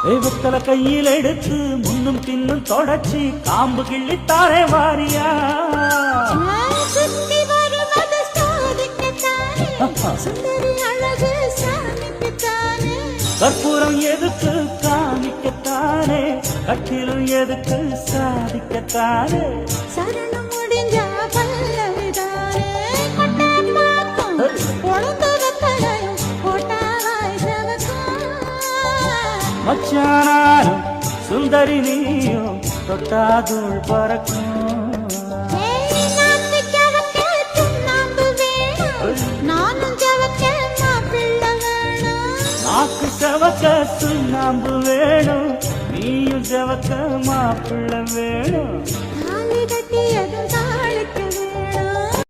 தெய்வத்தல கையில் எடுத்து முன்னும் பின்னும் தொடச்சி காம்பு கிள்ளித்தாரே வாரியா சுத்தி வருவது சாதிக்கத்தானே சுந்தரி அழகு சாமிக்குத்தானே கற்பூரம் எதுக்கு காமிக்கத்தானே கட்டிலும் எதுக்கு சாதிக்கத்தானே சரணம் முடிஞ்சா பல்லவிதானே கொட்டை பாக்கும் பொழுதுவத்தலையும் கொட்டாய் செவக்கும் மச்சானாரும் சுந்தரி நீயும் தொட்டாதூள் பறக்கும் நாக்கு செவக்க சுண்ணாம்பு வேணும் நீயும் செவக்க மாப்பிள்ள வேணும் தாலி கட்டியதும் தாளுக்கு